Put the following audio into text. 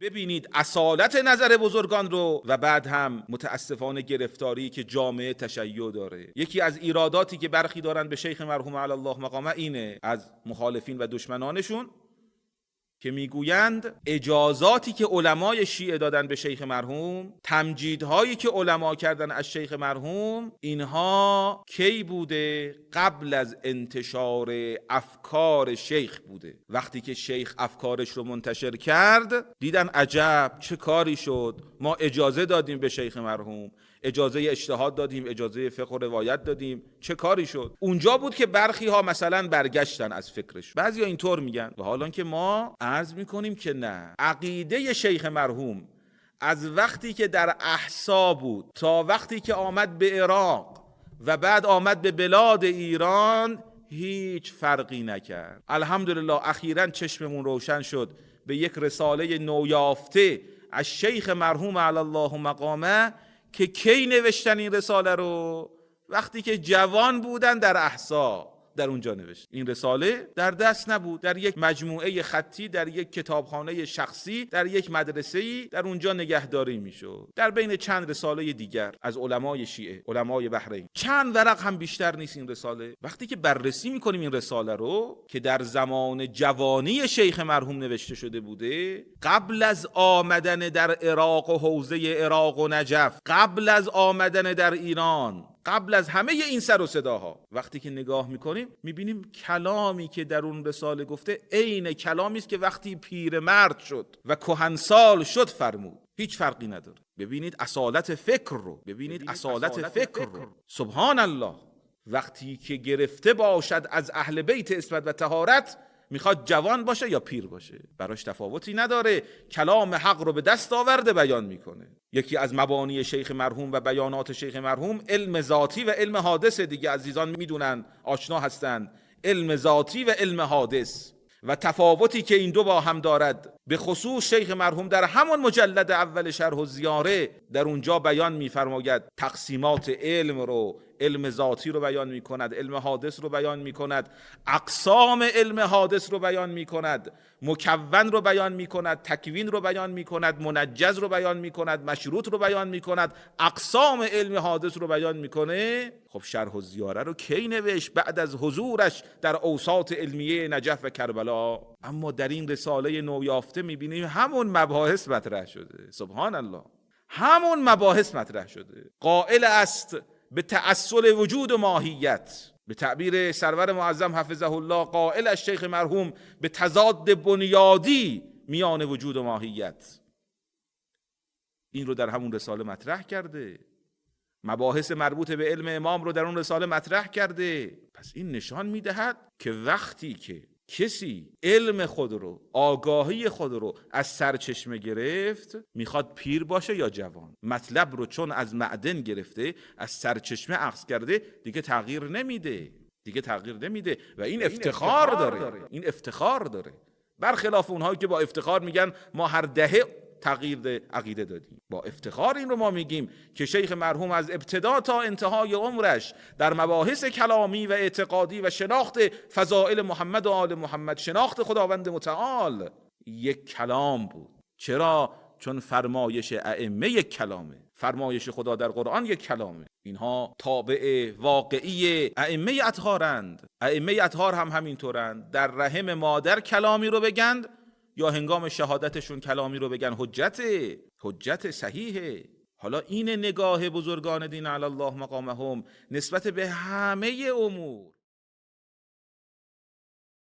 ببینید اصالت نظر بزرگان رو و بعد هم متاسفانه گرفتاری که جامعه تشیع داره. یکی از ایراداتی که برخی دارن به شیخ مرحوم علی الله مقامه اینه از مخالفین و دشمنانشون که میگویند اجازاتی که علمای شیعه دادن به شیخ مرحوم، تمجیدهایی که علما کردن از شیخ مرحوم، اینها کی بوده؟ قبل از انتشار افکار شیخ بوده. وقتی که شیخ افکارش رو منتشر کرد دیدن عجب چه کاری شد، ما اجازه دادیم به شیخ مرحوم، اجازه اجتهاد دادیم، اجازه فقه و روایت دادیم، چه کاری شد؟ اونجا بود که برخی ها مثلا برگشتن از فکرش. بعضیا اینطور میگن و حالا که ما عرض میکنیم که نه، عقیده شیخ مرحوم از وقتی که در احسا بود تا وقتی که آمد به عراق و بعد آمد به بلاد ایران هیچ فرقی نکرد. الحمدلله اخیراً چشممون روشن شد به یک رساله نویافته از شیخ مرحوم علی الله مقامه که کی نوشتن این رساله رو؟ وقتی که جوان بودن در احسا، در اونجا نوشت. این رساله در دست نبود، در یک مجموعه خطی، در یک کتابخانه شخصی، در یک مدرسه‌ای در اونجا نگهداری میشد، در بین چند رساله دیگر از علمای شیعه، علمای بحرین. چند ورق هم بیشتر نیست این رساله. وقتی که بررسی میکنیم این رساله رو که در زمان جوانی شیخ مرحوم نوشته شده بوده، قبل از آمدن در عراق و حوزه عراق و نجف، قبل از آمدن در ایران، قبل از همه این سر و صداها، وقتی که نگاه میکنیم میبینیم کلامی که در اون رساله گفته عین کلامی است که وقتی پیرمرد شد و کهنسال شد فرمود. هیچ فرقی نداره. ببینید اصالت فکر رو، ببینید اصالت فکر رو. سبحان الله. وقتی که گرفته باشد از اهل بیت عصمت و طهارت، میخواد جوان باشه یا پیر باشه، براش تفاوتی نداره، کلام حق رو به دست آورده بیان میکنه. یکی از مبانی شیخ مرحوم و بیانات شیخ مرحوم علم ذاتی و علم حادث. دیگه عزیزان میدونن، آشنا هستن، علم ذاتی و علم حادث و تفاوتی که این دو با هم دارد. به خصوص شیخ مرحوم در همون مجلد اول شرح الزیاره در اونجا بیان میفرماید تقسیمات علم رو، علم ذاتی رو بیان میکند، علم حادث رو بیان میکند، اقسام علم حادث رو بیان میکند، مکون رو بیان میکند، تکوین رو بیان میکند، منجز رو بیان میکند، مشروط رو بیان میکند، اقسام علم حادث رو بیان میکنه. خب شرح الزیاره رو کی نوشت؟ بعد از حضورش در اوساط علمیه نجف و کربلا. اما در این رساله نویافته میبینیم همون مباحث مطرح شده. سبحان الله، همون مباحث مطرح شده. قائل است به تأصل وجود و ماهیت، به تعبیر سرور معظم حفظه الله، قائل از شیخ مرحوم به تضاد بنیادی میان وجود و ماهیت. این رو در همون رساله مطرح کرده. مباحث مربوط به علم امام رو در اون رساله مطرح کرده. پس این نشان میدهد که وقتی که کسی علم خود رو، آگاهی خود رو از سرچشمه گرفت، میخواد پیر باشه یا جوان، مطلب رو چون از معدن گرفته، از سرچشمه اخذ کرده، دیگه تغییر نمیده، دیگه تغییر نمیده و این افتخار داره. این افتخار داره، برخلاف اونهایی که با افتخار میگن ما هر دهه تغییر عقیده دادیم. با افتخار این رو ما میگیم که شیخ مرحوم از ابتدا تا انتهای عمرش در مباحث کلامی و اعتقادی و شناخت فضائل محمد و آل محمد، شناخت خداوند متعال، یک کلام بود. چرا؟ چون فرمایش ائمه یک کلامه، فرمایش خدا در قرآن یک کلامه. اینها تابع واقعی ائمه اطهارند. ائمه اطهار هم همینطورند. در رحم مادر کلامی رو بگند یا هنگام شهادتشون کلامی رو بگن، حجت صحیحه. حالا این نگاه بزرگان دین علی الله مقامهم نسبت به همه امور.